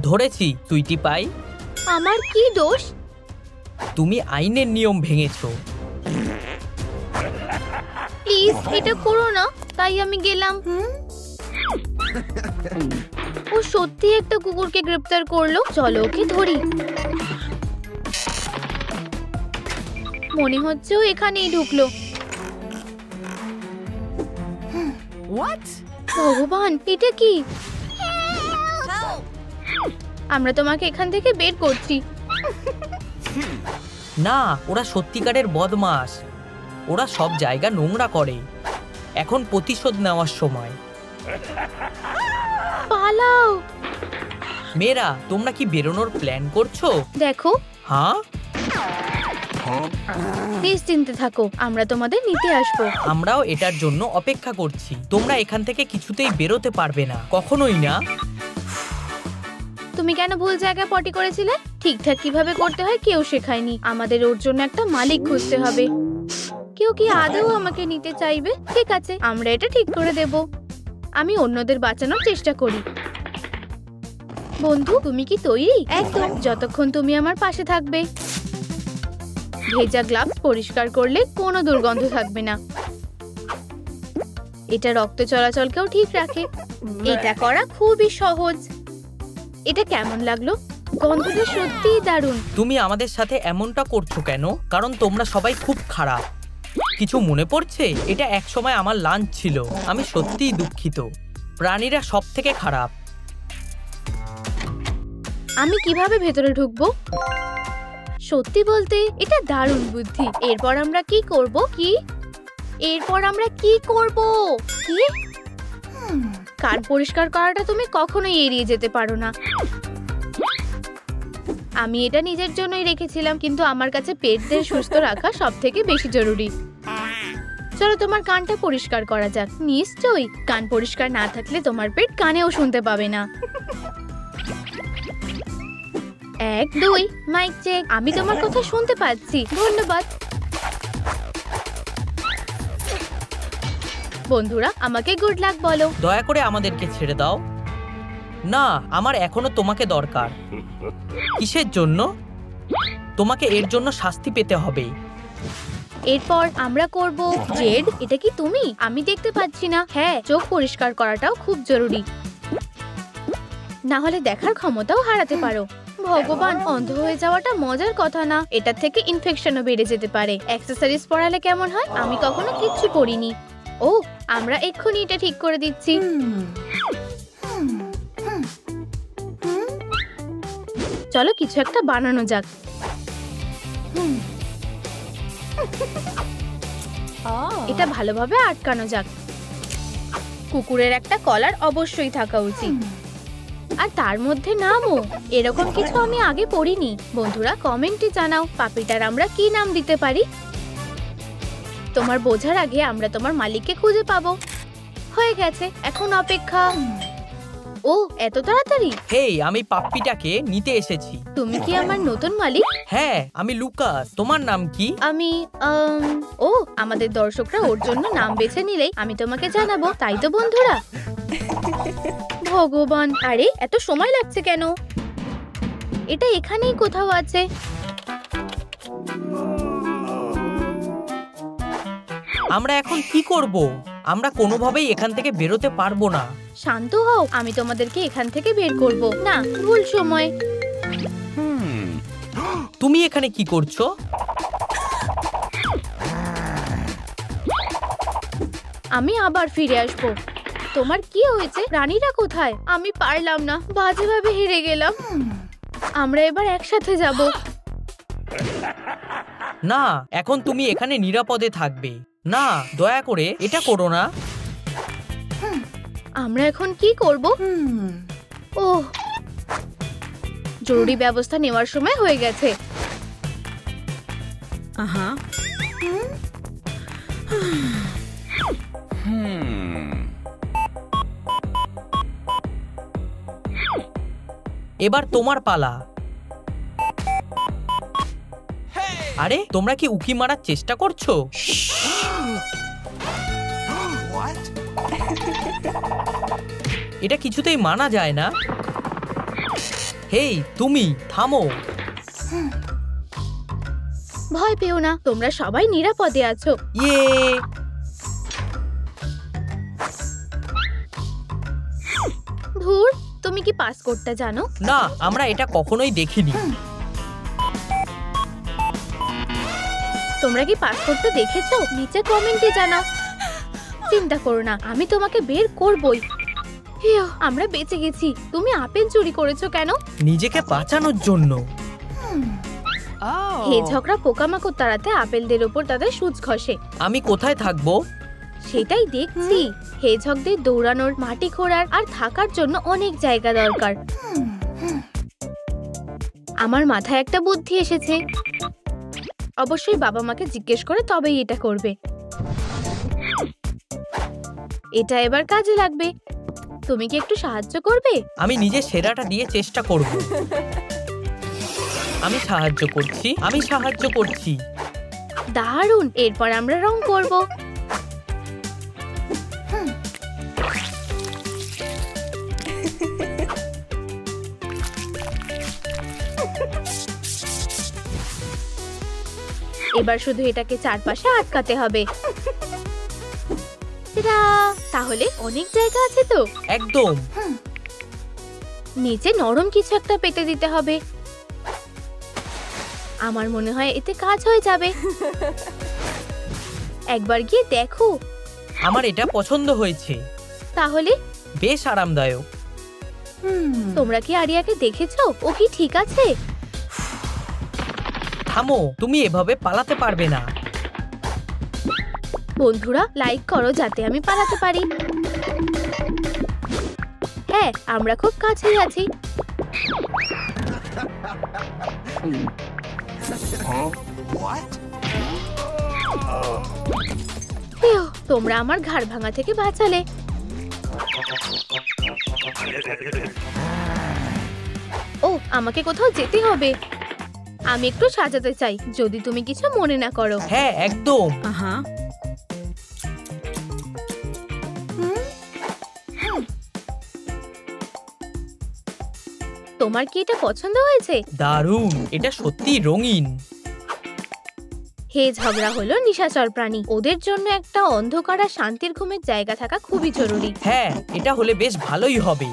ধরেছি সুইটি পাই। আমার কি দোষ? তুমি আইনের নিয়ম ভেঙেছো। প্লিজ এটা করো না। তাই আমি গেলাম। ও সত্যি একটা কুকুরকে গ্রেপ্তার করলো। চলো ওকে ধরি। মনে হচ্ছে ও এখানেই ঢুকলো। ভগবান, এটা কি? আমরা তোমাকে এখান থেকে বের করছি। না, ওরা সত্যিকারের বদমাশ। ওরা সব জায়গা নোংরা করে। এখন প্রতিশোধ নেওয়ার সময়। পালাও। মেয়েরা, তোমরা কি বেরোনোর প্ল্যান করছো? দেখো। হ্যাঁ, নিশ্চিন্তে থাকো, আমরা তোমাদের নিতে আসবো। আমরাও এটার জন্য অপেক্ষা করছি। তোমরা এখান থেকে কিছুতেই বেরোতে পারবে না, কখনোই না। তুমি কেন ভুল জায়গায় পটি করেছিলে? ঠিকঠাক কিভাবে করতে হয় কেউ শেখায়নি। আমাদের ওর জন্য একটা মালিক খুঁজতে হবে। কেউ কি আদৌ আমাকে নিতে চাইবে? ঠিক আছে, আমরা এটা ঠিক করে দেব। আমি অন্যদের বাঁচানোর চেষ্টা করি। বন্ধু, তুমি কি তৈরি? একদম, যতক্ষণ তুমি আমার পাশে থাকবে। ভেজা গ্লাভস পরিষ্কার করলে কোনো দুর্গন্ধ থাকবে না। এটা রক্ত চলাচলকেও ঠিক রাখে। এটা করা খুবই সহজ। এটা কেমন লাগলো? গন্ধটা সত্যিই দারুণ। তুমি আমাদের সাথে এমনটা করছো কেন? কারণ তোমরা সবাই খুব খারাপ। কিছু মনে পড়ছে? এটা একসময় আমার লাঞ্চ ছিল। আমি সত্যিই দুঃখিত। প্রাণীরা সব থেকে খারাপ। আমি কিভাবে ভেতরে ঢুকবো? সত্যি বলতে এটা দারুণ বুদ্ধি। এরপর আমরা কি করব? এরপর আমরা কি করব? কান পরিষ্কার করাটা তুমি কখনোই এড়িয়ে যেতে পারো না। আমি এটা নিজের জন্যই রেখেছিলাম, কিন্তু আমার কাছে পেটদের সুস্থ রাখা সবথেকে বেশি জরুরি। চলো তোমার কানটা পরিষ্কার করা যাক। নিশ্চয়ই, কান পরিষ্কার না থাকলে তোমার পেট কানেও শুনতে পাবে না। 1 2 মাইক চেক। আমি তোমার কথা শুনতে পাচ্ছি। ধন্যবাদ। বন্ধুরা, আমাকে গুড লাক বলো। দয়া করে আমাদেরকে ছেড়ে দাও। না, আমার এখনো তোমাকে দরকার। কিসের জন্য? তোমাকে এর জন্য শাস্তি পেতে হবে। এরপর আমরা করব জেড। এটা কি তুমি? আমি দেখতে পাচ্ছি না। হ্যাঁ, চোখ পরিষ্কার করাটাও খুব জরুরি, না হলে দেখার ক্ষমতাও হারাতে পারো। ভগবান, অন্ধ হয়ে যাওয়াটা মজার কথা না। এটার থেকে ইনফেকশনও বেড়ে যেতে পারে। অ্যাক্সেসরিজ পরালে কেমন হয়? আমি কখনো কিচ্ছু পরিনি। ও, আমরা এক্ষুনি এটা ঠিক করে দিচ্ছি। চলো কিছু একটা বানানো যাক। এটা ভালোভাবে আটকানো যাক। কুকুরের একটা কলার অবশ্যই থাকা উচিত, আর তার মধ্যে নামও। এরকম কিছু আমি আগে পড়িনি। বন্ধুরা, কমেন্টে জানাও পাপিটার আমরা কি নাম দিতে পারি। তোমার বোঝার আগে আমরা তোমার মালিককে খুঁজে পাবো। হয়ে গেছে, এখন অপেক্ষা। ও, এত তাড়াতাড়ি? হেই, আমি পাপ্পিটাকে নিতে এসেছি। তুমি কি আমার নতুন মালিক? হ্যাঁ, আমি লুকাস। তোমার নাম কি? আমি ও, আমাদের দর্শকরা ওর জন্য নাম বেছে নিলেই আমি তোমাকে জানাবো, তাই তো বন্ধুরা? ভগবান, আরে এত সময় লাগছে কেন? এটা এখানেই কোথাও আছে। আমরা এখন কি করব? আমরা কোনোভাবেই এখান থেকে বেরোতে পারবো না। শান্ত হও, আমি তোমাদেরকে এখান থেকে বের করব না। ভুল সময়। তুমি এখানে কি করছো? আমি আবার ফিরে আসব। তোমার কি হয়েছে? প্রাণীরা কোথায়? আমি পারলাম না, বাজেভাবে হেরে গেলাম। আমরা এবার একসাথে যাব। না, এখন তুমি এখানে নিরাপদে থাকবে। না, দয়া করে এটা করো না। আমরা এখন কি করব? ওহ, জরুরি ব্যবস্থা নেওয়ার সময় হয়ে গেছে। এবার তোমার পালা। আরে, তোমরা কি উকি মারার চেষ্টা করছো? এটা কিছুতেই মানা যায় না। হেই তুমি থামো। ভয় পেও না, তোমরা সবাই নিরাপদে আছো। ইয়ে ধুর, তুমি কি পাস করতে জানো? না, আমরা এটা কখনোই দেখিনি। তোমরা কি পাস করতে দেখেছো? নিচে কমেন্টে জানাও। চিন্তা করো না, আমি তোমাকে বের করবই। হিউ, আমরা বেঁচে গেছি। তুমি আপেল চুরি করেছো কেন? নিজেকে বাঁচানোর জন্য। হেজহগরা পোকামাকড় তাড়াতে আপেলদের ওপর তাদের সূঁচ ঘষে। আমি কোথায় থাকবো? সেটাই দেখছি। হেজহগদের দৌড়ানোর, মাটি খোঁড়ার আর থাকার জন্য অনেক জায়গা দরকার। আমার মাথায় একটা বুদ্ধি এসেছে। অবশ্যই বাবা মাকে জিজ্ঞেস করে তবেই এটা করবে। এটা এবার কাজে লাগবে। তুমি কি একটু সাহায্য করবে? আমি নিজে সেরাটা দিয়ে চেষ্টা করব। আমি সাহায্য করছি। দারুণ, এরপর আমরা রং করব। এবার শুধু এটাকে চারপাশে আটকাতে হবে। তাহলে অনেক জায়গা আছে তো। একদম। নিচে নরম কিছু একটা পেতে দিতে হবে। আমার মনে হয় এতে কাজ হয়ে যাবে। একবার গিয়ে দেখো। আমার এটা পছন্দ হয়েছে। তাহলে বেশ আরামদায়ক। তোমরা কি আরিয়াকে দেখেছো? ও কি ঠিক আছে? থামো, তুমি এভাবে পালাতে পারবে না। বন্ধুরা, লাইক করো যাতে আমি পালাতে পারি। হ্যাঁ, আমরা খুব কাছেই আছি। ইউ, তোমরা আমার ঘাড় ভাঙা থেকে বাঁচালে। ও, আমাকে কোথাও যেতে হবে। আমি একটু সাজাতে চাই, যদি তুমি কিছু মনে না করো। হ্যাঁ, একদম। তোমার কি এটা পছন্দ হয়েছে? দারুণ, এটা সত্যি রঙিন। হেজহগরা হলো নিশাচর প্রাণী। ওদের জন্য একটা অন্ধকার আর শান্তির ঘুমের জায়গা থাকা খুবই জরুরি। হ্যাঁ, এটা হলে বেশ ভালোই হবে।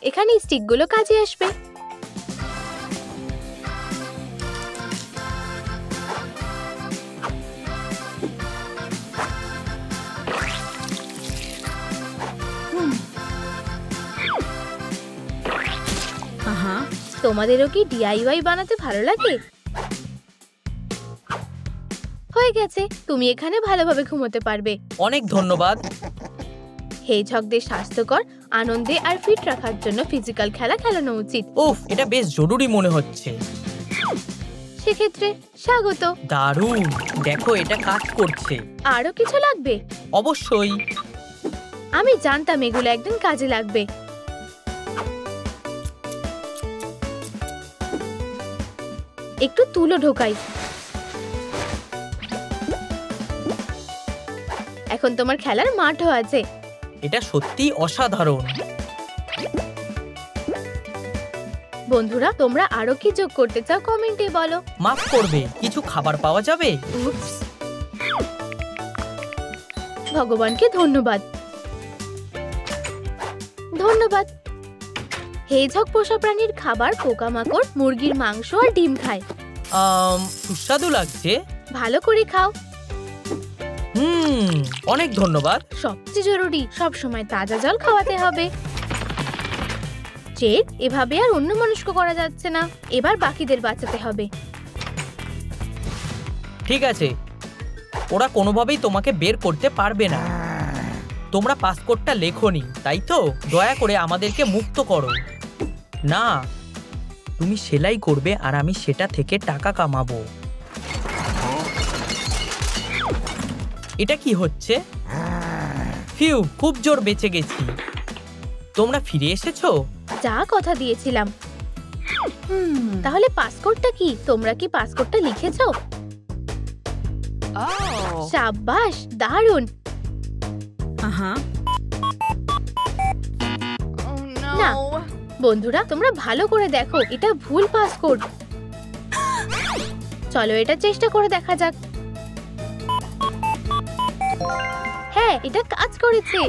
এখানে স্টিকগুলো কাজে আসবে। তোমাদেরও কি ডিআইওয়াই বানাতে ভালো লাগে? হয়ে গেছে, তুমি এখানে ভালোভাবে ঘুমোতে পারবে। অনেক ধন্যবাদ। হেজহগদের স্বাস্থ্যকর, আনন্দে আর ফিট রাখার জন্য ফিজিক্যাল খেলা খেলানো উচিত। উফ, এটা বেশ জরুরি মনে হচ্ছে। সেক্ষেত্রে স্বাগত। দারুণ, দেখো এটা কাজ করছে। আরো কিছু লাগবে? অবশ্যই। আমি জানতাম এগুলো একদিন কাজে লাগবে। একটু তুলো ঢোকাই। এখন তোমার খেলার মাঠও আছে। এটা সত্যি অসাধারণ। বন্ধুরা, তোমরা আরো কি যোগ করতে চাও কমেন্টে বলো। মাফ করবে, কিছু খাবার পাওয়া যাবে? ভগবানকে ধন্যবাদ। ধন্যবাদ। হেজহগ পোষা প্রাণীর খাবার পোকামাকড়, মুরগির মাংস আর ডিম খায়। সুস্বাদু লাগছে। ভালো করে খাও। অনেক ধন্যবাদ। সবচেয়ে জরুরি, সব সময় তাজা জল খাওয়াতে হবে। জেড, এভাবে আর অন্য মানুষকে করা যাচ্ছে না। এবার বাকিদের বাঁচাতে হবে। ঠিক আছে, ওরা কোনোভাবেই তোমাকে বের করতে পারবে না। তোমরা পাসপোর্টটা লেখোনি, তাই তো? দয়া করে আমাদেরকে মুক্ত করো। না, তুমি সেলাই করবে আর আমি সেটা থেকে টাকা কামাবো। এটা কি হচ্ছে? ফিউ, খুব জোর বেঁচে গেছি। তোমরা ফিরে এসেছো? যা কথা দিয়েছিলাম। তাহলে পাসপোর্টটা কি? তোমরা কি পাসপোর্টটা লিখেছো? শাবাশ, দারুণ। না, বন্ধুরা তোমরা ভালো করে দেখো, এটা ভুল পাসকোড। চলো এটা চেষ্টা করে দেখা যাক। হ্যাঁ, এটা কাজ করেছে।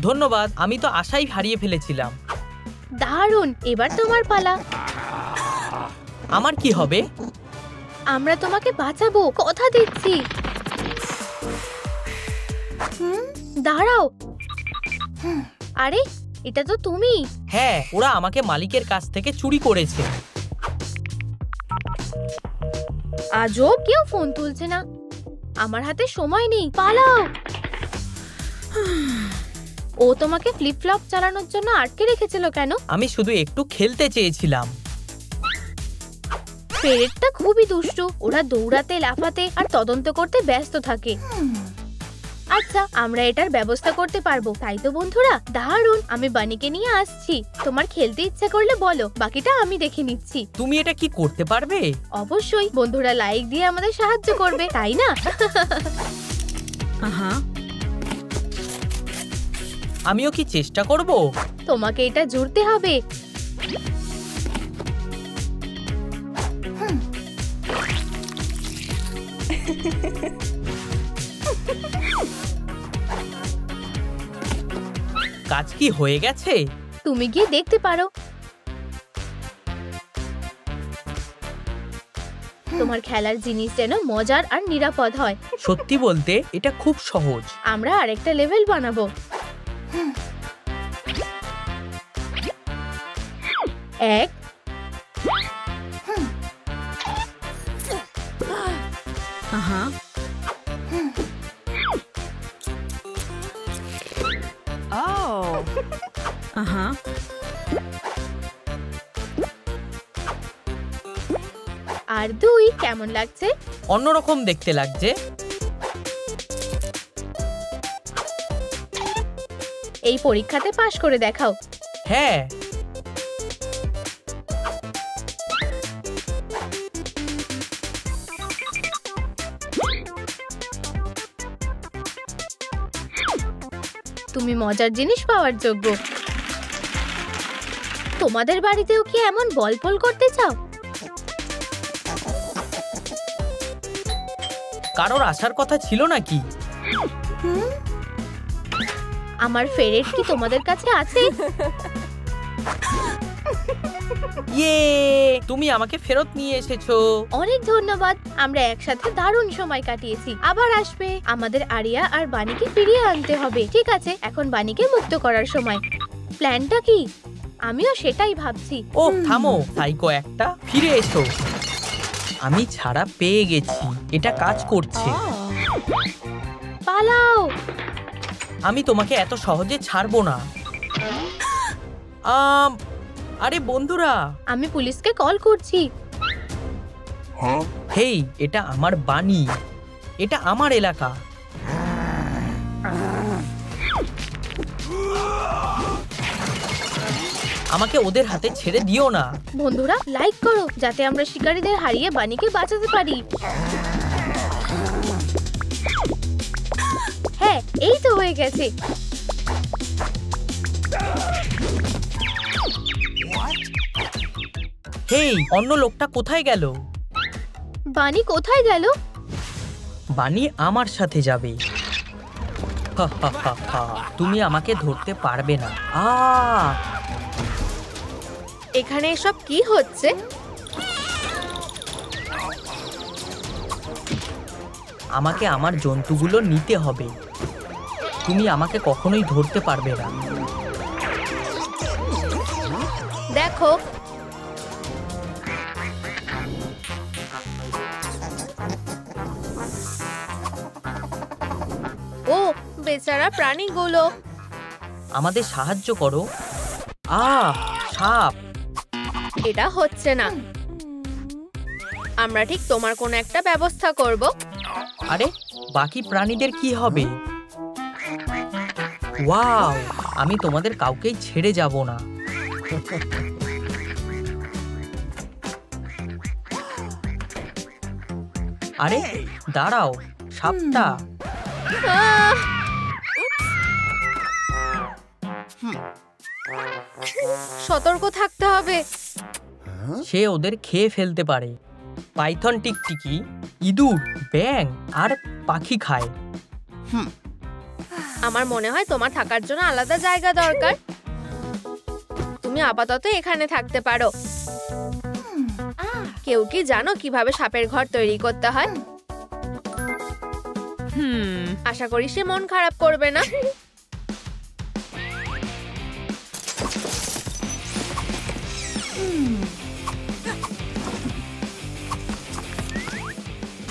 ধন্যবাদ, আমি তো আশাই হারিয়ে ফেলেছিলাম। দারুণ, এবার তোমার পালা। আমার কি হবে? আমরা তোমাকে বাঁচাবো, কথা দিচ্ছি। দাঁড়াও, আরে এটা তো তুমি। হ্যাঁ, ওরা আমাকে মালিকের কাছ থেকে চুরি করেছে। আজও কেউ ফোন তুলছে না। আমার হাতে সময় নেই, পালাও। ও তোমাকে ফ্লিপ ফ্লপ চালানোর জন্য আটকে রেখেছিল কেন? আমি শুধু একটু খেলতে চেয়েছিলাম। ফেরেটটা খুবই দুষ্টু, ওরা দৌড়াতে, লাফাতে আর তদন্ত করতে ব্যস্ত থাকে। আচ্ছা, আমরা এটার ব্যবস্থা করতে পারবো, তাই তো বন্ধুরা? দারুণ, আমি বানিকে নিয়ে আসছি। তোমার খেলতে ইচ্ছা করলে বলো, বাকিটা আমি দেখে নিচ্ছি। তুমি এটা কি করতে পারবে? অবশ্যই, বন্ধুরা লাইক দিয়ে আমাদের সাহায্য করবে, তাই না? আমিও কি চেষ্টা করব? তোমাকে এটা জুড়তে হবে। কাজ কি হয়ে গেছে? তুমি গিয়ে দেখতে পারো। তোমার খেলার জিনিস যেন মজার আর নিরাপদ হয়। সত্যি বলতে এটা খুব সহজ। আমরা আরেকটা লেভেল বানাবো। এক, আর দুই। কেমন লাগছে? অন্যরকম দেখতে লাগছে। এই পরীক্ষাতে পাশ করে দেখাও। হ্যাঁ, তুমি মজার জিনিস পাওয়ার যোগ্য। তোমাদের বাড়িতেও কি এমন বল পোল করতে চাও? কারোর আসার কথা ছিল নাকি? আমার ফেরেট কি তোমাদের কাছে আছে? ইয়ে, তুমি আমাকে ফেরত নিয়ে এসেছো। অনেক ধন্যবাদ, আমরা একসাথে দারুণ সময় কাটিয়েছি। আবার আসবে। আমাদের আরিয়া আর বানিকে ফিরিয়ে আনতে হবে। ঠিক আছে, এখন বানিকে মুক্ত করার সময়। প্ল্যানটা কি? আমিও সেটাই ভাবছি। ও থামো, সাইকো একটা, ফিরে এসো। আমি ছাড়া পেয়ে গেছি, এটা কাজ করছে। পালাও। আমি তোমাকে এত সহজে ছাড়বো না। আরে বন্ধুরা, আমি পুলিশকে কল করছি। হেই, এটা আমার বানি, এটা আমার এলাকা। আমাকে ওদের হাতে ছেড়ে দিও না। বন্ধুরা লাইক করো, যাতে আমরা শিকারীদের হারিয়ে বানিকে বাঁচাতে পারি। হ্যাঁ, এই তো হয়ে গেছে। হেই, অন্য লোকটা কোথায় গেল? বানি কোথায় গেল? বানি আমার সাথে যাবে। হা, হা, হা, হা। তুমি আমাকে ধরতে পারবে না। এখানে এসব কি হচ্ছে? আমাকে আমার জন্তুগুলো নিতে হবে। তুমি আমাকে কখনোই ধরতে পারবে না। দেখো, ও বেচারা প্রাণীগুলো। আমাদের সাহায্য করো। সাপ। এটা হচ্ছে না। আমরা ঠিক তোমার কোনো একটা ব্যবস্থা করব। আরে, বাকি প্রাণীদের কি হবে? ওয়াও, আমি তোমাদের কাউকেই ছেড়ে যাব না। আরে দাঁড়াও, সাপটা। সতর্ক থাকতে হবে। সে ওদের খেয়ে ফেলতে পারে। পাইথন টিকটিকি ইঁদুর, ব্যাঙ আর পাখি খায়। আমার মনে হয় তোমার থাকার জন্য আলাদা জায়গা দরকার। তুমি আপাতত এখানে থাকতে পারো। কেউ কি জানো কিভাবে সাপের ঘর তৈরি করতে হয়? আশা করি সে মন খারাপ করবে না।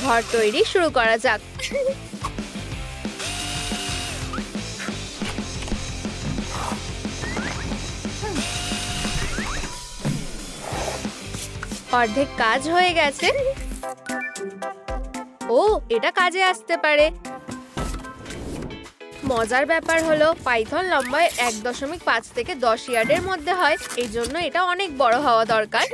ঘর তৈরি শুরু করা যাক। অর্ধেক কাজ হয়ে গেছে। ও, এটা কাজে আসতে পারে। মজার ব্যাপার হলো পাইথন লম্বায় 1.5 থেকে 10 ইয়ার্ডের মধ্যে হয়, এই জন্য এটা অনেক বড় হওয়া দরকার।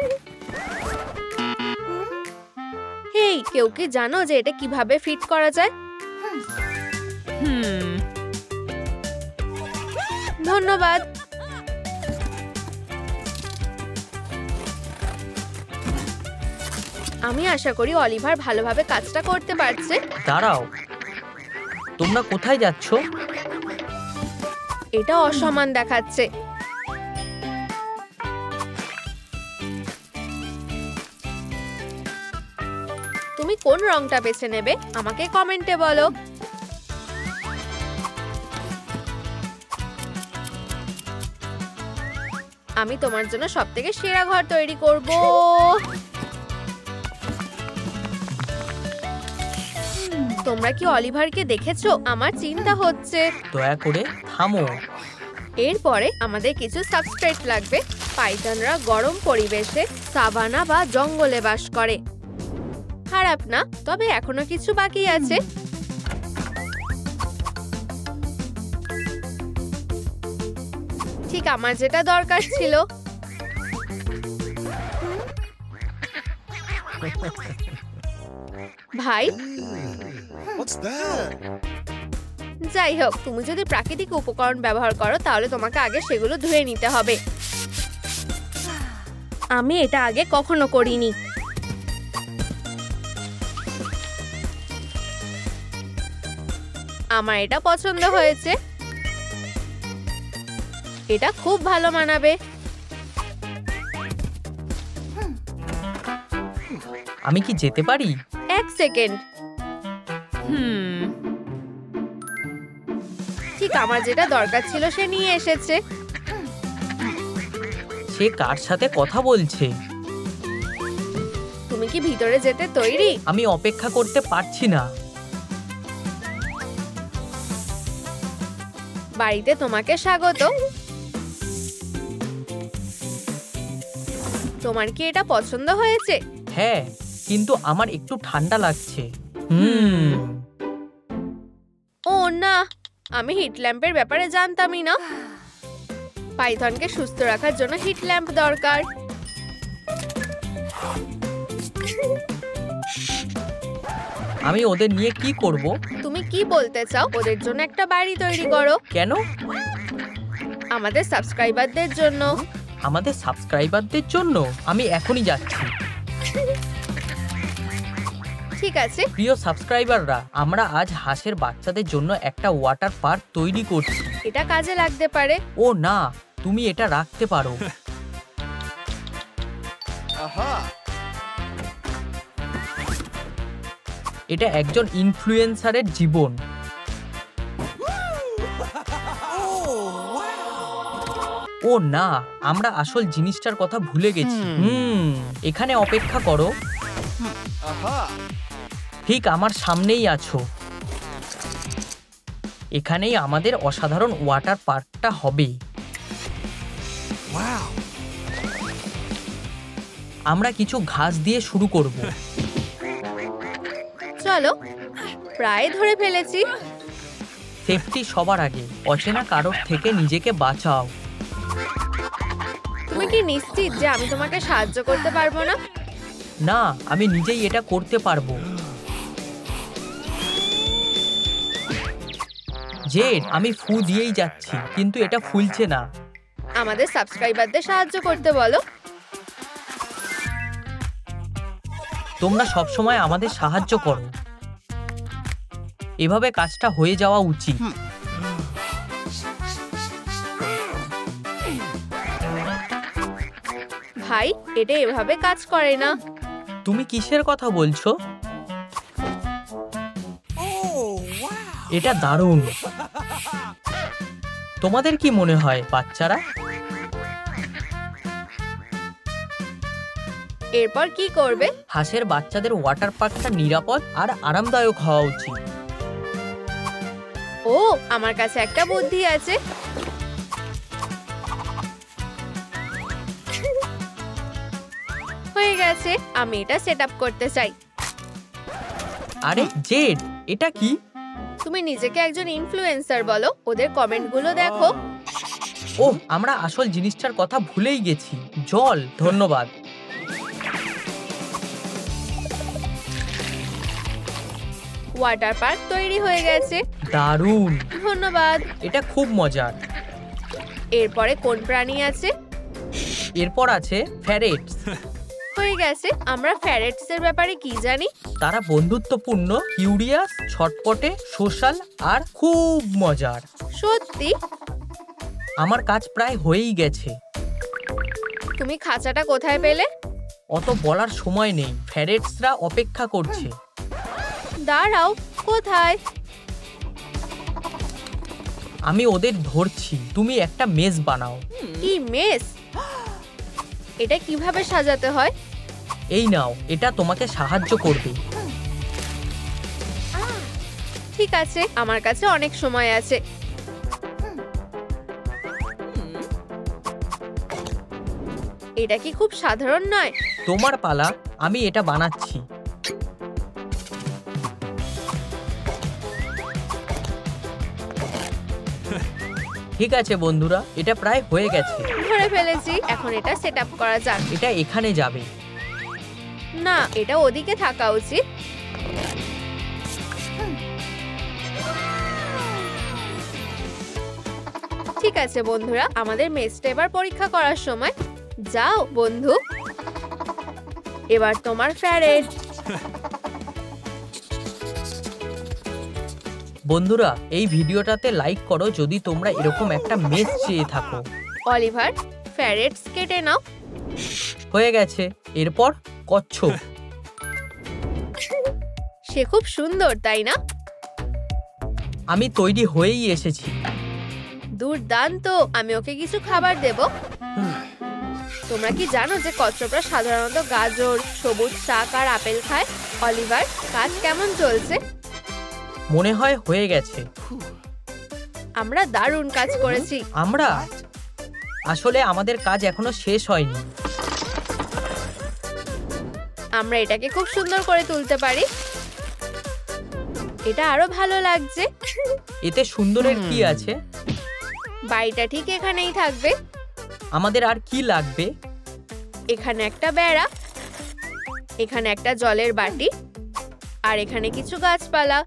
হেই, কেউ কি জানো যে এটা কিভাবে ফিট করা যায়? ধন্যবাদ। আমি আশা করি অলিভার ভালোভাবে কাজটা করতে পারছে। দাঁড়াও, তোমরা কোথায় যাচ্ছ? এটা অসমান দেখাচ্ছে। তুমি কোন রংটা বেছে নেবে আমাকে কমেন্টে বলো। আমি তোমার জন্য সবথেকে সেরা ঘর তৈরি করব। তোমরা কি অলিভারকে দেখেছো? আমার চিন্তা হচ্ছে। দয়া করে থামো। এরপরে আমাদের কিছু সাবস্ট্রেট লাগবে। পাইথনরা গরম পরিবেশে সাভানা বা জঙ্গলে বাস করে। খারাপ না, তবে এখনো কিছু বাকি আছে। ঠিক আমার যেটা দরকার ছিল। ভাই, যাই হোক, তুমি যদি প্রাকৃতিক উপকরণ ব্যবহার করো তাহলে তোমাকে আগে সেগুলো ধুয়ে নিতে হবে। আমি এটা আগে কখনো করিনি। আমার এটা পছন্দ হয়েছে। এটা খুব ভালো মানাবে। আমি কি যেতে পারি? 1 সেকেন্ড। ঠিক আমার যেটা দরকার ছিল সে নিয়ে এসেছে। সে কার সাথে কথা বলছে? তুমি কি ভিতরে যেতে তৈরি? আমি অপেক্ষা করতে পারছি না। বাড়িতে তোমাকে স্বাগত। তোমার কি এটা পছন্দ হয়েছে? হ্যাঁ, কিন্তু আমার একটু ঠান্ডা লাগছে। ও না, আমি হিট ল্যাম্পের ব্যাপারে জানতামই না। পাইথনকে সুস্থ রাখার জন্য হিট ল্যাম্প দরকার। আমি ওদের নিয়ে কি করব? তুমি কি বলতে চাও? ওদের জন্য একটা বাড়ি তৈরি করো। কেন? আমাদের সাবস্ক্রাইবারদের জন্য। আমাদের সাবস্ক্রাইবারদের জন্য? আমি এখনই যাচ্ছি। ঠিক আছে। প্রিয় সাবস্ক্রাইবাররা, আমরা আজ হাঁসের বাচ্চাদের জন্য একটা ওয়াটার পার্ক তৈরি করছি। এটা কাজে লাগতে পারে। ও না, তুমি এটা রাখতে পারো। এটা একজন ইনফ্লুয়েন্সারের জীবন। ও না, আমরা আসল জিনিসটার কথা ভুলে গেছি। এখানে অপেক্ষা করো। ঠিক আমার সামনেই আছো। এখানেই আমাদের অসাধারণ ওয়াটার পার্কটা হবে। আমরা কিছু ঘাস দিয়ে শুরু করব। চলো, প্রায় ধরে ফেলেছি। সেফটি সবার আগে। অচেনা কারোর থেকে নিজেকে বাঁচাও। তুমি কি নিশ্চিত যে আমি তোমাকে সাহায্য করতে পারবো না? না, আমি নিজেই এটা করতে পারবো। জেড, আমি ফু দিয়েই যাচ্ছি, কিন্তু এটা ফুলছে না। আমাদের সাবস্ক্রাইবারদের সাহায্য করতে বলো। তোমরা সবসময় আমাদের সাহায্য করো, এভাবে কাজটা হয়ে যাওয়া উচিত। ভাই, এটা এভাবে কাজ করে না। তুমি কিসের কথা বলছো? এটা দারুণ। তোমাদের কি মনে হয় বাচ্চারা? এরপর কি করবে? হাঁসের বাচ্চাদের ওয়াটার পার্কটা নিরাপদ আর আরামদায়ক হওয়া উচিত। ও, আমার কাছে একটা বুদ্ধি আছে। হয়ে গেছে, আমি এটা সেট আপ করতে চাই। আরে জেড, এটা কি? তুমি নিজেকে একজন ইনফ্লুয়েন্সার বলো, ওদের কমেন্টগুলো দেখো। ওহ, আমরা আসল জিনিসটার কথা ভুলেই গেছি। জল, ধন্যবাদ। ওয়াটার পার্ক তৈরি হয়ে গেছে। দারুণ, ধন্যবাদ। এটা খুব মজার। এরপরে কোন প্রাণী আছে? এরপর আছে ফ্যারেটস। হয়ে গেছে। আমরা ফ্যারেটস এর ব্যাপারে কি জানি? তারা বন্ধুত্বপূর্ণ, কিউরিয়াস, ছটপটে, সোশ্যাল আর খুব মজার। সত্যি? আমার কাজ প্রায় হয়েই গেছে। তুমি খাঁচাটা কোথায় পেলে? অত বলার সময় নেই, ফ্যারেটসরা অপেক্ষা করছে। দাঁড়াও, কোথায়? আমি ওদের ধরছি, তুমি একটা মেজ বানাও। কি মেস? এটা কিভাবে সাজাতে হয়? এই নাও, এটা তোমাকে সাহায্য করবে। ঠিক আছে, আমার কাছে অনেক সময় আছে। এটা কি খুব সাধারণ নয়? তোমার পালা, আমি এটা বানাচ্ছি। ঠিক আছে বন্ধুরা, এটা প্রায় হয়ে গেছে। ধরে ফেলেছি, এখন এটা সেট আপ করা যাক। এটা এখানে যাবে। না, এটা ওদিকে থাকা উচিত। ঠিক আছে বন্ধুরা, আমাদের মেজটা এবার পরীক্ষা করার সময়। যাও বন্ধু, এবার তোমার ফ্যারেট। বন্ধুরা, এই ভিডিওটাতে লাইক করো যদি তোমরা এরকম একটা মেজ চেয়ে থাকো। অলিভার, ফ্যারেটস কেটে নাও। হয়ে গেছে। এরপর কচ্ছপ। সে খুব সুন্দর, তাই না? আমি তৈরি হয়েই এসেছি। দুর্দান্ত, আমি ওকে কিছু খাবার দেব। তোমরা কি জানো যে কচ্ছপরা সাধারণত গাজর, সবুজ শাক আর আপেল খায়? অলিভার, কাজ কেমন চলছে? মনে হয় হয়ে গেছে। আমরা দারুণ কাজ করেছি। আমরা আসলে আমাদের কাজ এখনো শেষ হয়নি। আমরা এটাকে খুব সুন্দর করে তুলতে পারি। এটা আরো ভালো লাগছে। এতে সুন্দরের কি আছে? বাড়িটা ঠিক এখানেই থাকবে। আমাদের আর কি লাগবে? এখানে একটা বেড়া, এখানে একটা জলের বাটি, আর এখানে কিছু গাছপালা।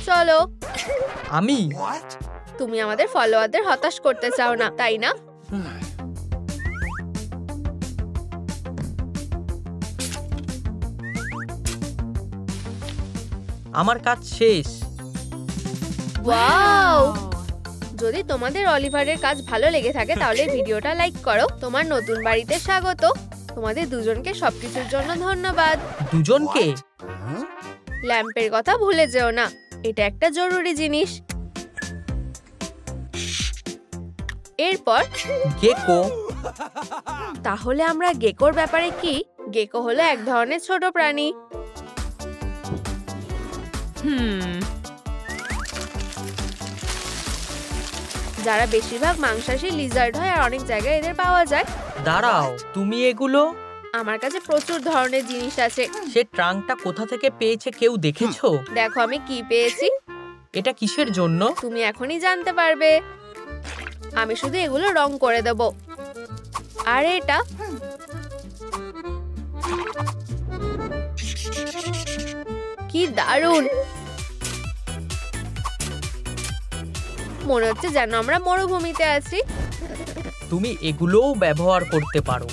চলো। আমি? তুমি আমাদের ফলোয়ারদের হতাশ করতে চাও না, তাই না? আমার কাজ শেষ। ওয়াও! যদি তোমাদের অলিভারের কাজ ভালো লেগে থাকে তাহলে ভিডিওটা লাইক করো। তোমার নতুন বাড়িতে স্বাগত। তোমাদের দুজনকে সবকিছুর জন্য ধন্যবাদ। দুজনকে? ল্যাম্পের কথা ভুলে যেও না, এটা একটা জরুরি জিনিস। এরপর গেকো। তাহলে আমরা গেকোর ব্যাপারে কি? গেকো হলো এক ধরনের ছোট প্রাণী। যারা বেশিরভাগ মাংসাশী লিজার্ড হয় আর অনেক জায়গায় এদের পাওয়া যায়। দাঁড়াও, তুমি এগুলো? আমার কাছে প্রচুর ধরনের জিনিস আছে। সে ট্রাঙ্কটা কোথা থেকে পেয়েছে কেউ দেখেছো? দেখো আমি কি পেয়েছি। এটা কিসের জন্য? তুমি এখনই জানতে পারবে। আমি শুধু এগুলো রং করে দেব। আর এটা কি দারুণ! মনে হচ্ছে যেন আমরা মরুভূমিতে আছি। তুমি এগুলোও ব্যবহার করতে পারো।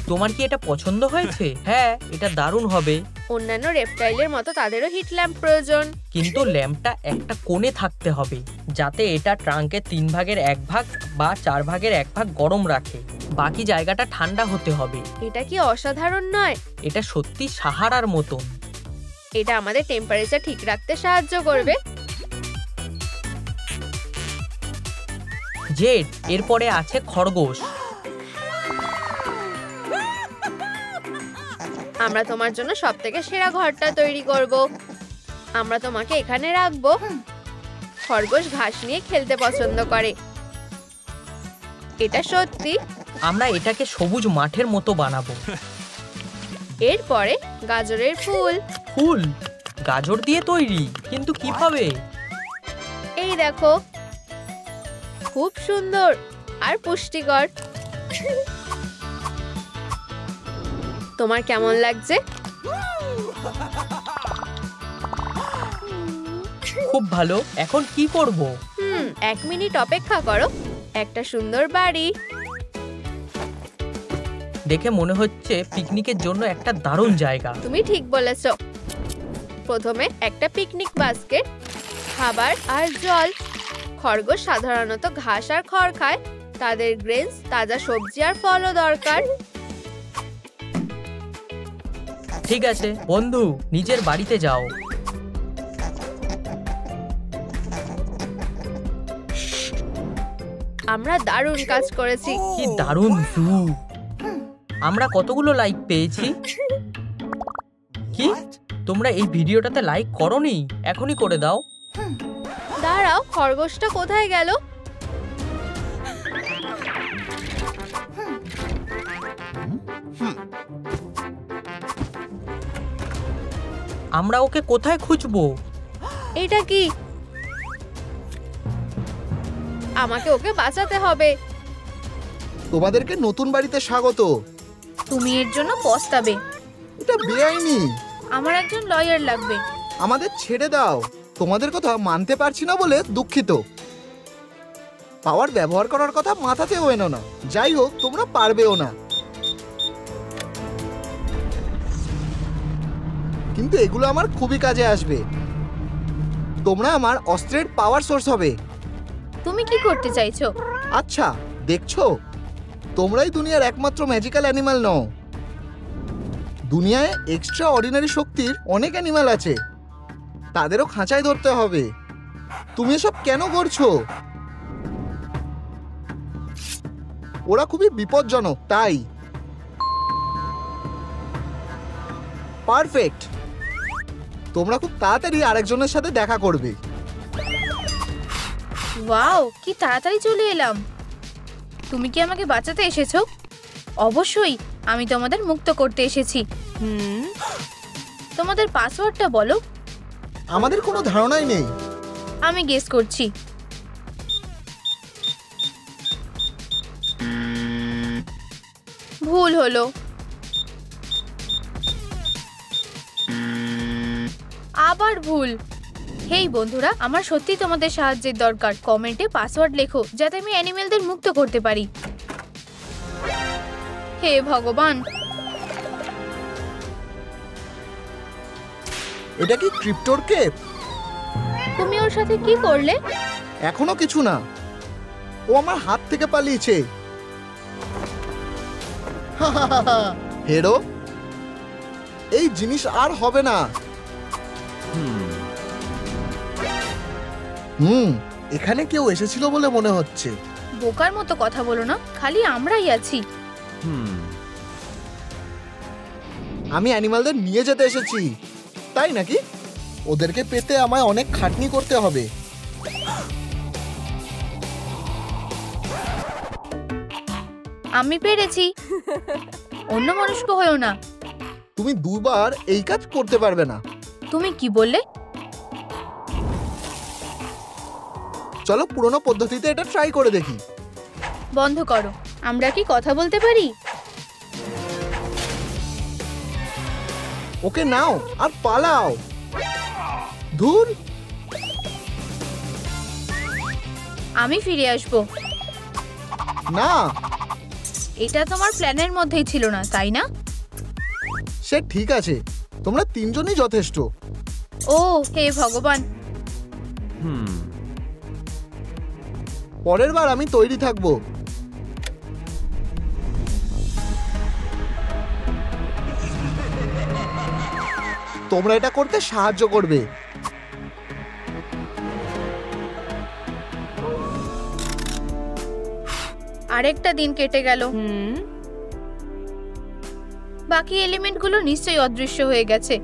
তোমার কি এটা পছন্দ হয়েছে? হ্যাঁ, এটা দারুণ হবে। অন্যান্য রেপটাইলের মতো তাদেরও হিট ল্যাম্প প্রয়োজন। কিন্তু ল্যাম্পটা একটা কোণে থাকতে হবে, যাতে এটা ট্রাঙ্কের 3 ভাগের 1 ভাগ বা 4 ভাগের 1 ভাগ গরম রাখে। বাকি জায়গাটা ঠান্ডা হতে হবে। এটা কি অসাধারণ নয়? এটা সত্যি সাহারার মতন। এটা আমাদের টেম্পারেচার ঠিক রাখতে সাহায্য করবে। জেড, এরপরে আছে খরগোশ। আমরা তোমার জন্য সবথেকে সেরা ঘরটা তৈরি করব। আমরা তোমাকে এখানে রাখবো। খরগোশ ঘাস নিয়ে খেলতে পছন্দ করে। এটা সত্যি। আমরা এটাকে সবুজ মাঠের মতো বানাবো। এরপরে গাজরের ফুল। ফুল গাজর দিয়ে তৈরি? কিন্তু কিভাবে? এই দেখো, খুব সুন্দর আর পুষ্টিকর। তোমার কেমন লাগছে? খুব ভালো। এখন কি করব? 1 মিনিট অপেক্ষা করো। একটা সুন্দর বাড়ি। দেখে মনে হচ্ছে পিকনিকের জন্য একটা দারুণ জায়গা। তুমি ঠিক বলেছো। প্রথমে একটা পিকনিক বাস্কেট, খাবার আর জল। খরগোশ সাধারণত ঘাস আর খড় খায়। তাদের গ্রেনস, তাজা সবজি আর ফলও দরকার। ঠিক আছে বন্ধু, নিজের বাড়িতে যাও। আমরা দারুণ কাজ করেছি। কি দারুণ জু! আমরা কতগুলো লাইক পেয়েছি। কি তোমরা এই ভিডিওটাতে লাইক করোনি? এখনই করে দাও। দাঁড়াও, খরগোশটা কোথায় গেল? আমরা ওকে কোথায় খুঁজবো? এটা কি? আমাকে ওকে বাঁচাতে হবে। তোমাদেরকে নতুন বাড়িতে স্বাগত। তুমি এর জন্য পস্তাবে। এটা বেআইনি। আমার একজন লয়ার লাগবে। আমাদের ছেড়ে দাও। তোমাদের কথা মানতে পারছি না বলে দুঃখিত। পাওয়ার ব্যবহার করার কথা মাথাতেও এনো না। যাই হোক, তোমরা পারবেও না। কিন্তু এগুলো আমার খুবই কাজে আসবে। তোমরা আমার অস্ত্রের পাওয়ার সোর্স হবে। তুমি কি করতে চাইছো? আচ্ছা, দেখছো, তোমরাই দুনিয়ার একমাত্র ম্যাজিক্যাল অ্যানিমাল নও। দুনিয়ায় এক্সট্রা অর্ডিনারি শক্তির অনেক অ্যানিমাল আছে। তাদেরও খাঁচায় ধরতে হবে। তুমি এসব কেন করছো? ওরা খুবই বিপজ্জনক, তাই। পারফেক্ট। তোমরা খুব তাড়াতাড়ি আরেকজনের সাথে দেখা করবে। ওয়াও, কি তাড়াতাড়ি চলে এলাম। তুমি কি আমাকে বাঁচাতে এসেছো? অবশ্যই, আমি তোমাদের মুক্ত করতে এসেছি। তোমাদের পাসওয়ার্ডটা বলো। আমাদের কোনো ধারণাই নেই। আমি গেস করছি। ভুল হলো। আবার ভুল। হেই বন্ধুরা, আমার সত্যি তোমাদের সাহায্যের দরকার। কমেন্টে পাসওয়ার্ড লেখো, যাতে আমি অ্যানিমেলদের মুক্ত করতে পারি। হে ভগবান! এটা কি ক্রিপ্টোর কেপ? তুমি ওর সাথে কি করলে? এখনো কিছু না। ও আমার হাত থেকে পালিয়েছে। হেরো, এই জিনিস আর হবে না। এখানে কেউ এসেছিল বলে মনে হচ্ছে। বোকার মতো কথা বলো না, খালি আমরাই আছি। আমি অ্যানিমালদের নিয়ে যেতে এসেছি। তাই নাকি? ওদেরকে পেতে আমায় অনেক খাটনি করতে হবে। আমি পেরেছি। অন্য মানুষকে হয়েও না। তুমি দুবার এই কাজ করতে পারবে না। তুমি কি বললে? চলো পুরনো পদ্ধতিতে এটা ট্রাই করে দেখি। বন্ধ করো। আমরা কি কথা বলতে পারি? ওকে নাও আর পালাও। ধুর, আমি ফিরে আসবো। না, এটা তোমার প্ল্যানের মধ্যেই ছিল না, তাই না? সে ঠিক আছে, তোমরা তিনজনই যথেষ্ট। ও হে ভগবান। পরের বার আমি তৈরি থাকবো। তোমরা এটা করতে সাহায্য করবে। আরেকটা দিন কেটে গেল। বাকি এলিমেন্টগুলো নিশ্চয়ই অদৃশ্য হয়ে গেছে।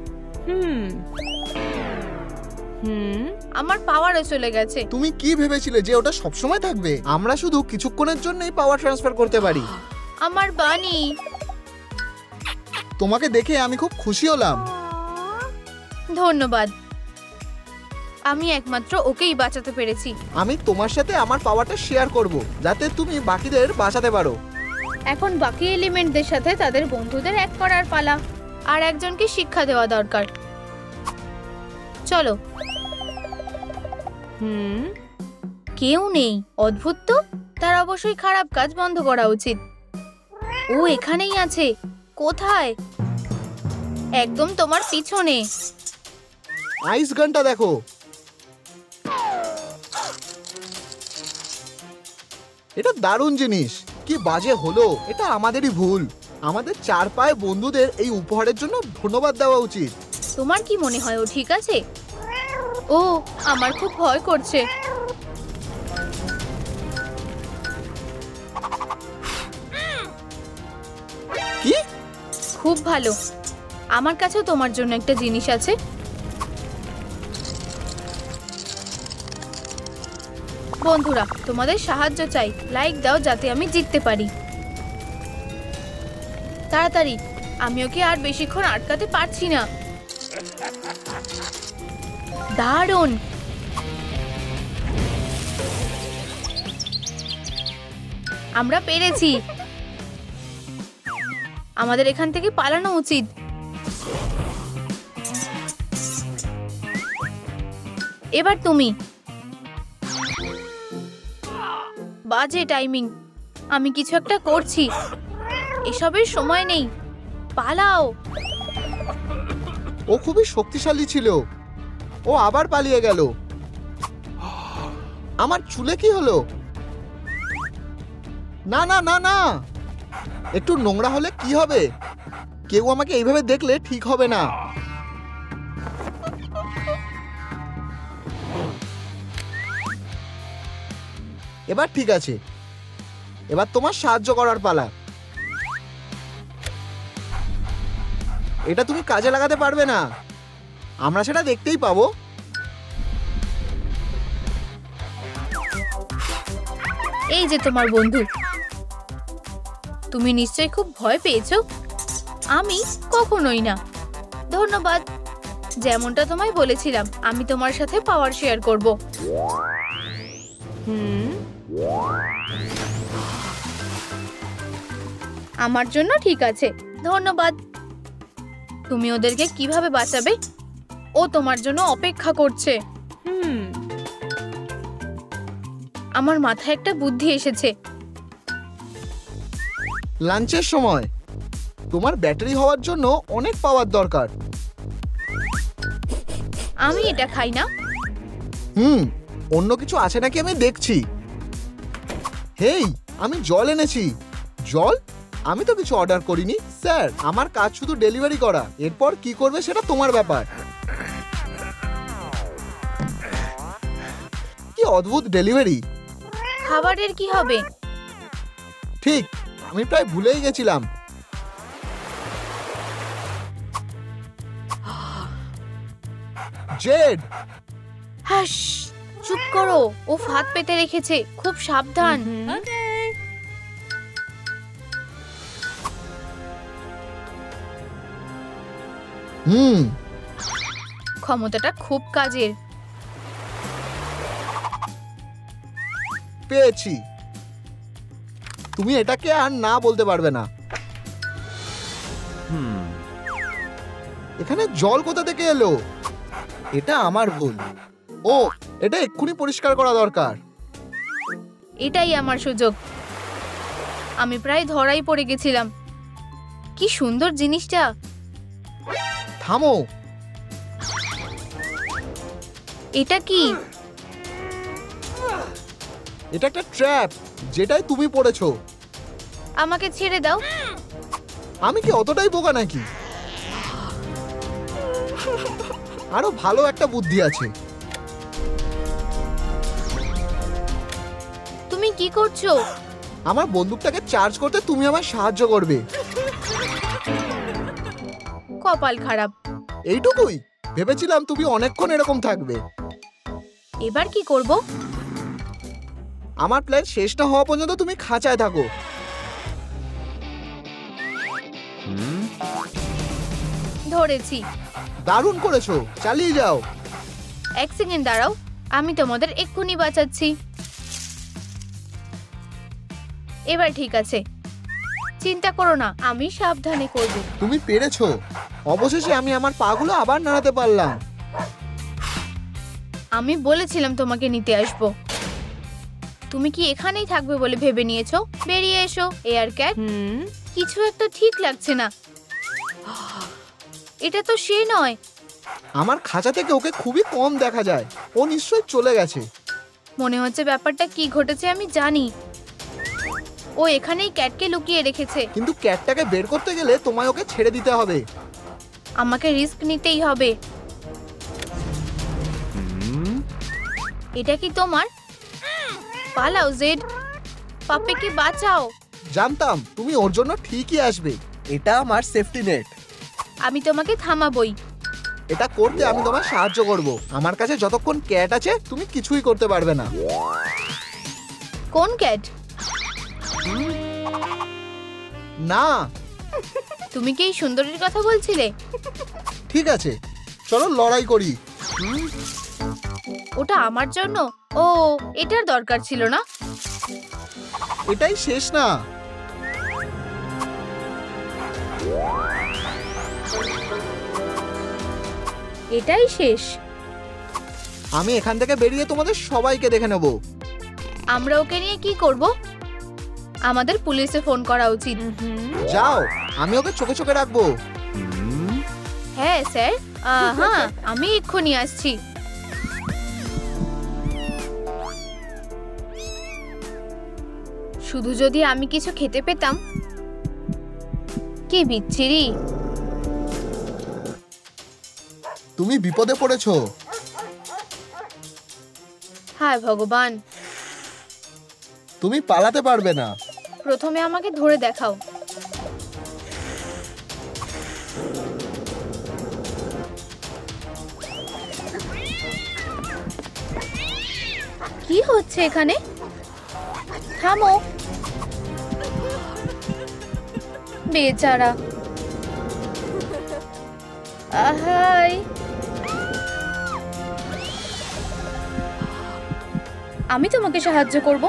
আমার পাওয়ারও চলে গেছে। তুমি কি ভেবেছিলে যে ওটা সবসময় থাকবে? আমরা শুধু কিছুক্ষণের জন্যই পাওয়ার ট্রান্সফার করতে পারি। আমার বানি। তোমাকে দেখে আমি খুব খুশি হলাম। ধন্যবাদ। আমি একমাত্র ওকেই বাঁচাতে পেরেছি। আমি তোমার সাথে আমার পাওয়ারটা শেয়ার করব, যাতে তুমি বাকিদের বাঁচাতে পারো। এখন বাকি এলিমেন্টদের সাথে তাদের বন্ধুদের এক করার পালা। আর একজনকে শিক্ষা দেওয়া দরকার। চলো। কেউ নেই, অদ্ভুত তো। তার অবশ্যই খারাপ কাজ বন্ধ করা উচিত। ও এখানেই আছে। কোথায়? একদম তোমার পিছনে। আইস গানটা দেখো। এটা দারুণ জিনিস। কি বাজে হলো, এটা আমাদেরই ভুল। আমাদের চার পায়ে বন্ধুদের এই উপহারের জন্য ধন্যবাদ দেওয়া উচিত। তোমার কি মনে হয় ও ঠিক আছে? ও, আমার খুব ভয় করছে। কি? খুব ভালো। আমার কাছেও তোমার জন্য একটা জিনিস আছে। বন্ধুরা, তোমাদের সাহায্য চাই। লাইক দাও যাতে আমি জিততে পারি। তাড়াতাড়ি, আমি ওকে আর বেশিক্ষণ আটকাতে পারছি না। দারুণ। আমরা পেরেছি। আমাদের এখান থেকে পালানো উচিত। এবার তুমি। বাজে টাইমিং। আমি কিছু একটা করছি। এসবের সময় নেই। পালাও। ও খুবই শক্তিশালী ছিল। ও আবার পালিয়ে গেল। আমার চুলে কি হলো? না না না না, একটু নোংরা হলে কি হবে? কেউ আমাকে এইভাবে দেখলে ঠিক হবে না। এবার ঠিক আছে। এবার তোমার সাহায্য করার পালা। এটা তুমি কাজে লাগাতে পারবে না। আমরা সেটা দেখতেই পাবো। এই যে তোমার বন্ধু। তুমি নিশ্চয়ই খুব ভয় পেয়েছো। আমি কখনোই না। ধন্যবাদ। যেমনটা তোমায় বলেছিলাম, আমি তোমার সাথে পাওয়ার শেয়ার করব। আমার জন্য ঠিক আছে। ধন্যবাদ। তুমি ওদেরকে কিভাবে বাঁচাবে? ও তোমার জন্য অপেক্ষা করছে। আমার মাথায় একটা বুদ্ধি এসেছে। লাঞ্চের সময় তোমার ব্যাটারি হওয়ার জন্য অনেক পাওয়ার দরকার। আমি এটা খাই না। অন্য কিছু আছে নাকি আমি দেখছি। হেই, আমি জল এনেছি। জল? আমি তো কিছু অর্ডার করিনি স্যার। আমার কাজ শুধু ডেলিভারি করা। এরপর কি করবে সেটা তোমার ব্যাপার। কি অদ্ভুত ডেলিভারি। খাবারের কি হবে? ঠিক, আমি প্রায় ভুলেই গেছিলাম। জেড, হাস, চুপ করো। ও ফাঁদ পেতে রেখেছে। খুব সাবধান। ক্ষমতাটা খুব কাজের। পেয়েছি। তুমি এটাকে আর না বলতে পারবে না। এখানে জল কোথা থেকে এলো? এটা আমার ভুল। ও, এটা এক্ষুনি পরিষ্কার করা দরকার। এটাই আমার সুযোগ। আমি প্রায় ধরাই পড়ে গেছিলাম। কি সুন্দর জিনিসটা। থামো। এটা কি? এটা একটা ট্র্যাপ, যেটাই তুমি পড়েছো। আমাকে ছেড়ে দাও। আমি কি অতটাই বোকা নাকি? আরো ভালো একটা বুদ্ধি আছে। তুমি কি করছো? আমার বন্দুকটাকে চার্জ করতে তুমি আমায় সাহায্য করবে। কপাল খারাপ। এইটুকুই? ভেবেছিলাম তুমি অনেকক্ষণ এরকম থাকবে। এবার কি করব? আমার প্ল্যান শেষ না হওয়া পর্যন্ত তুমি খাঁচায় থাকো। ধরেছি। দারুণ করেছো, চালিয়ে যাও। এক সেকেন্ড দাঁড়াও, আমি তোমাদের এক্ষুনি বাঁচাচ্ছি। এবার ঠিক আছে, চিন্তা করো না, আমি সাবধানে করব। তুমি পেরেছো। অবশেষে আমি আমার পাগুলো আবার নাড়াতে পারলাম। আমি বলেছিলাম তোমাকে নিতে আসবো। তুমি কি এখানেই থাকবে বলে ভেবে নিয়েছো? বেরিয়ে এসো এয়ার ক্যাট। কিছু একটা ঠিক লাগছে না। এটা তো সে নয়। আমার খাঁচা থেকে ওকে খুবই কম দেখা যায়। ও নিশ্চয়ই চলে গেছে। মনে হচ্ছে ব্যাপারটা কি ঘটেছে আমি জানি। ও এখানেই ক্যাটকে লুকিয়ে রেখেছে। কিন্তু ক্যাটটাকে বের করতে গেলে তোমায় ওকে ছেড়ে দিতে হবে। আমাকে রিস্ক নিতেই হবে। এটা কি তোমার? পালাও জেড, পাপ্পিকে বাঁচাও। জানতাম তুমি ওর জন্য ঠিকই আসবে। এটা আমার সেফটি নেট। আমি তোমাকে থামাবই। এটা করতে আমি তোমায় সাহায্য করব। আমার কাছে যতক্ষণ ক্যাট আছে তুমি কিছুই করতে পারবে না। কোন ক্যাট? না। তুমি কি এই সুন্দরীর কথা বলছিলে? ঠিক আছে, চলো লড়াই করি। ওটা আমার জন্য? ও, এটার দরকার ছিল না। এটাই শেষ না। এটাই শেষ। আমি এখান থেকে বেরিয়ে তোমাদের সবাইকে দেখে নেব। আমরা ওকে নিয়ে কি করব? আমাদের পুলিশে ফোন করা উচিত। যাও, আমি ওকে চোখে চোখে রাখবো। হ্যাঁ স্যার, হ্যাঁ আমি এক্ষুনি আসছি। শুধু যদি আমি কিছু খেতে পেতাম। কি বিচ্ছিরি। তুমি বিপদে পড়েছো। হায় ভগবান। তুমি পালাতে পারবে না। প্রথমে আমাকে ধরে দেখাও। কি হচ্ছে এখানে? থামো। বেচারা। আহাই। আমি তোমাকে সাহায্য করব।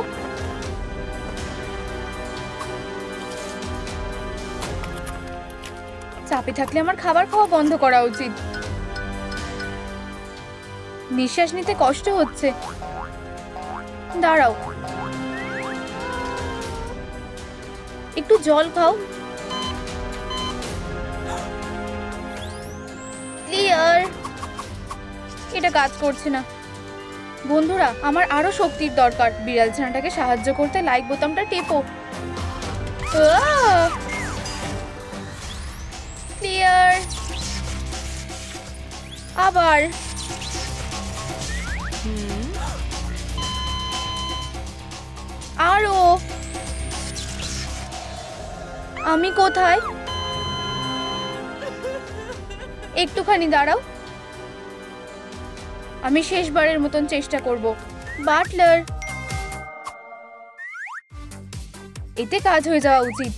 চাপে থাকলে আমার খাবার খাওয়া বন্ধ করা উচিত। নিঃশ্বাস নিতে কষ্ট হচ্ছে। দাঁড়াও, একটু জল খাও। ক্লিয়ার। এটা কাজ করছে না। বন্ধুরা, আমার আরো শক্তির দরকার। বিড়াল ছানাটাকে সাহায্য করতে লাইক বোতামটা টেপো। ক্লিয়ার। আবার। আরো। আমি কোথায়? একটুখানি দাঁড়াও, আমি শেষবারের মতন চেষ্টা করব। বাটলার, এতে কাজ হয়ে যাওয়া উচিত।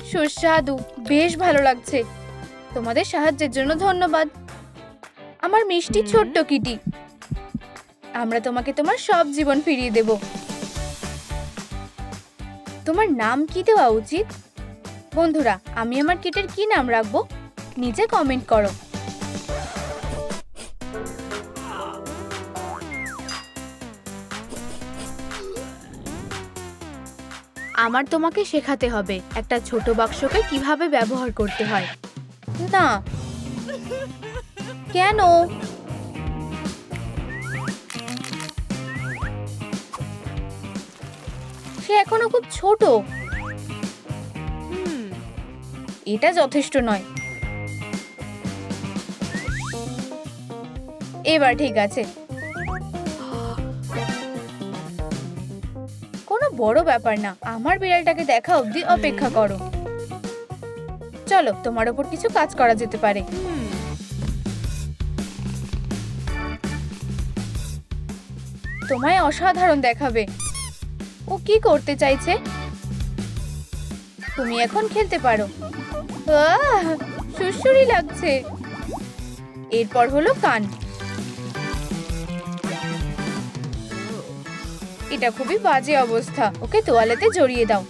সুস্বাদু, বেশ ভালো লাগছে। তোমাদের সাহায্যের জন্য ধন্যবাদ, আমার মিষ্টি ছোট্ট কিটি। আমরা তোমাকে তোমার সব জীবন ফিরিয়ে দেব। তোমার নাম কি দেওয়া উচিত? বন্ধুরা, আমি আমার কিটের কি নাম রাখবো? নিচে কমেন্ট করো। আমার তোমাকে শেখাতে হবে একটা ছোট বাক্সকে কিভাবে ব্যবহার করতে হয়। না, কেন? সে এখনো খুব ছোট। এটা যথেষ্ট নয়। এবার ঠিক আছে। কোনো বড় ব্যাপার না, আমার বিড়ালটাকে দেখা অবধি অপেক্ষা করো। চলো, তোমার ওপর কিছু কাজ করা যেতে পারে। তোমায় অসাধারণ দেখাবে। ও কি করতে চাইছে? তুমি এখন খেলতে পারো। আহ, সুড়সুড়ি লাগছে। এরপর হলো কান। এটা খুবই বাজে অবস্থা। ওকে তোয়ালেতে জড়িয়ে দাও।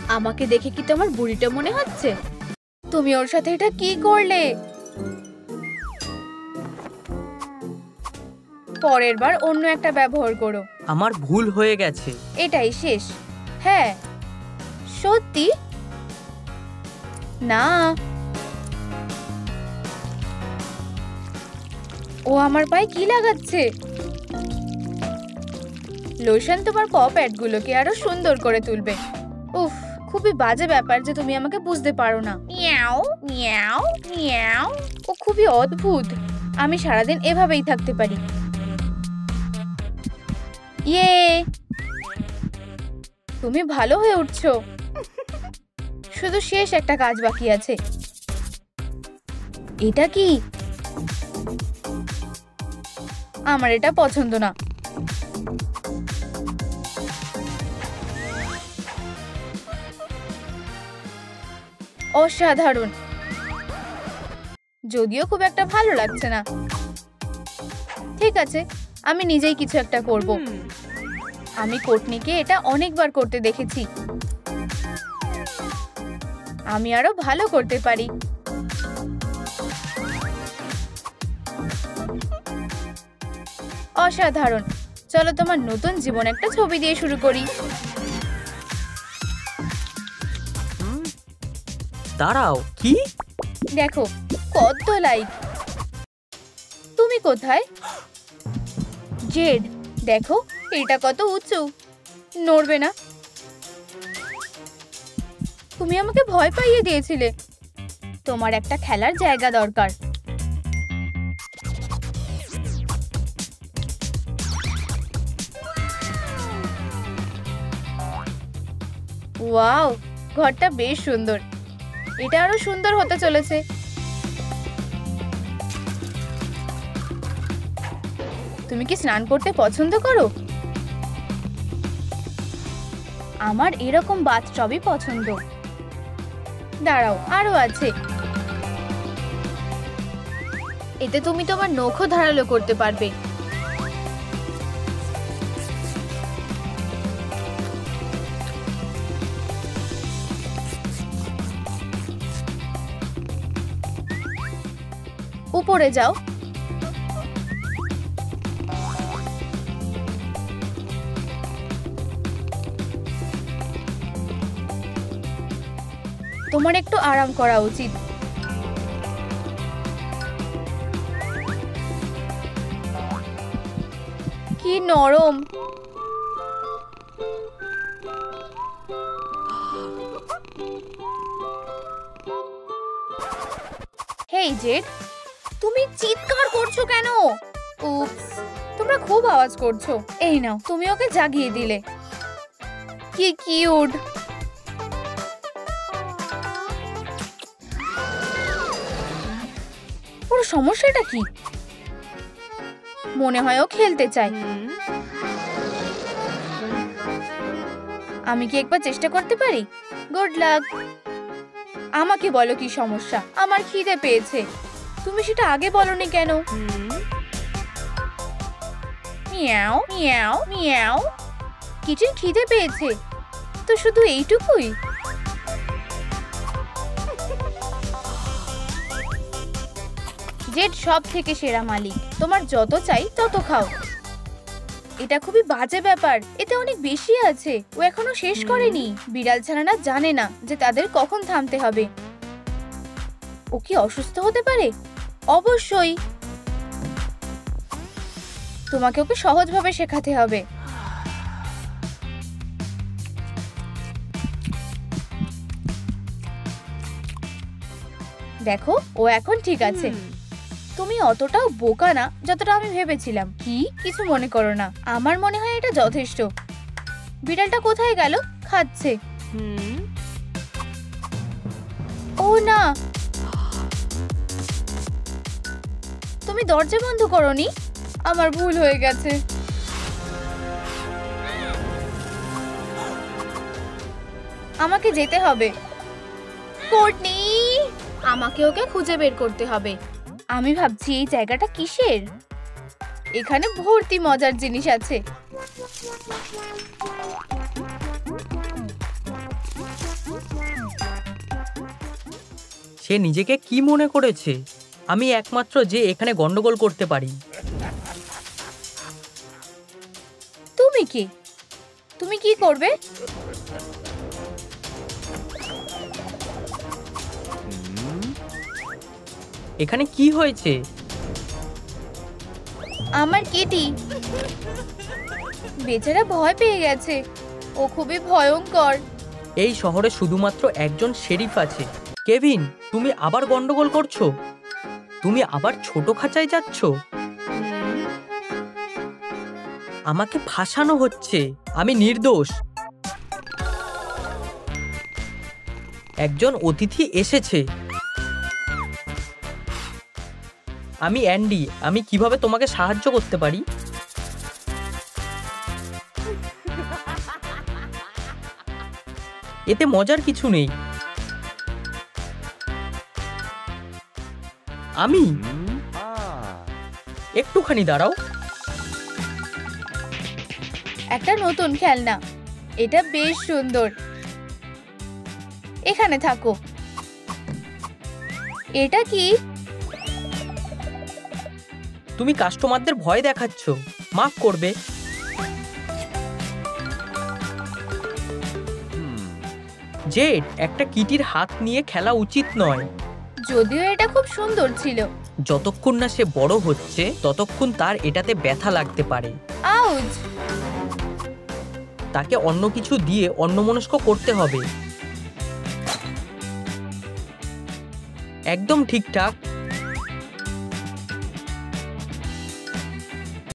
আমাকে দেখে কি তোমার বুড়িটা মনে হচ্ছে? তুমি ওর সাথে এটা কি করলে? পরের বার অন্য একটা ব্যবহার করো। আমার ভুল হয়ে গেছে। এটাই শেষ। হ্যাঁ, সত্যি না। ও আমার পায়ে কি লাগাচ্ছে? লোশন তোমার প প্যাডগুলোকে আরো সুন্দর করে তুলবে। উফ, খুবই বাজে ব্যাপার যে তুমি আমাকে বুঝতে পারো না। Miao Miao Miao. ও খুবই অদ্ভুত। আমি সারাদিন এভাবেই থাকতে পারি। ইয়ে, তুমি ভালো হয়ে উঠছো। শুধু শেষ একটা কাজ বাকি আছে। এটা কি? আমার এটা পছন্দ না। অসাধারণ, যদিও খুব একটা ভালো লাগছে না। ঠিক আছে, আমি নিজেই কিছু একটা করব। আমি কোটনিকে এটা অনেকবার করতে দেখেছি। আমি আরো ভালো করতে পারি। অসাধারণ। চলো তোমার নতুন জীবন একটা ছবি দিয়ে শুরু করি। দাঁড়াও, কি? দেখো কত লাইক। তুমি কোথায়? জেড, দেখো এটা কত উঁচু। নড়বে না। তুমি আমাকে ভয় পাইয়ে দিয়েছিলে। তোমার একটা খেলার জায়গা দরকার। ওয়াও, ঘরটা বেশ সুন্দর। এটা আরো সুন্দর হতে চলেছে। তুমি কি স্নান করতে পছন্দ করো? আমার এরকম বাথটবই পছন্দ। দাঁড়াও, আরো আছে। এতে তুমি তোমার নখও ধারালো করতে পারবে। উপরে যাও। তোমার একটু আরাম করা উচিত। কি নরম। হেই জেড, তুমি চিৎকার করছো কেন? উপস, তোমরা খুব আওয়াজ করছো। এই নাও, তুমি ওকে জাগিয়ে দিলে। কি কিউট। ওর সমস্যাটা কি? মনে হয় ও খেলতে চায়। আমি কি একবার চেষ্টা করতে পারি? Good luck. আমাকে বলো কি সমস্যা? আমার খিদে পেয়েছে। তুমি সেটা আগে বলনি কেন? Miao Miao Miao. কিচেন খিদে পেয়েছে তো শুধু এইটুকুই? জেড সব থেকে সেরা মালিক। তোমার যত চাই তত খাও। এটা খুবই বাজে ব্যাপার, এতে অনেক বেশি আছে। ও এখনো শেষ করেনি। বিড়াল ছানারা জানে না যে তাদের কখন থামতে হবে। ও কি অসুস্থ হতে পারে? অবশ্যই। তোমাকে ওকে সহজভাবে শেখাতে হবে। দেখো, ও এখন ঠিক আছে। তুমি অতটাও বোকা না যতটা আমি ভেবেছিলাম। কি কিছু মনে করো না, আমার মনে হয় এটা যথেষ্ট। বিড়ালটা কোথায় গেল? খাচ্ছে। ও না, তুমি দরজা বন্ধ করোনি। আমার ভুল হয়ে গেছে। আমাকে যেতে হবে। কোর্টনি, আমাকে ওকে খুঁজে বের করতে হবে। আমি ভাবছি এই জায়গাটা কিসের। এখানে ভর্তি মজার জিনিস আছে। সে নিজেকে কি মনে করেছে? আমি একমাত্র যে এখানে গন্ডগোল করতে পারি। তুমি কি? তুমি কি করবে? এখানে কি হয়েছে? আমার কিটি বেচারা ভয় পেয়ে গেছে। ও খুবই ভয়ঙ্কর। এই শহরে শুধুমাত্র একজন শেরিফ আছে। কেভিন, তুমি আবার গন্ডগোল করছো? তুমি আবার ছোট খাঁচায় যাচ্ছ? আমাকে ফাঁসানো হচ্ছে। আমি নির্দোষ। একজন অতিথি এসেছে। আমি অ্যান্ডি। আমি কিভাবে তোমাকে সাহায্য করতে পারি? এতে মজার কিছু নেই। আমি একটুখানি দাঁড়াও। একটা নতুন খেলনা। এটা বেশ সুন্দর। এখানে থাকো। এটা কি? তুমি কাস্টমারদের ভয় দেখাচ্ছ। মাফ করবে। জেড, একটা কিটির হাত নিয়ে খেলা উচিত নয়। যদিও এটা খুব সুন্দর ছিল। যতক্ষণ না সে বড় হচ্ছে ততক্ষণ তার এটাতে ব্যথা লাগতে পারে। আউচ! তাকে অন্য কিছু দিয়ে অন্যমনস্ক করতে হবে। একদম ঠিকঠাক।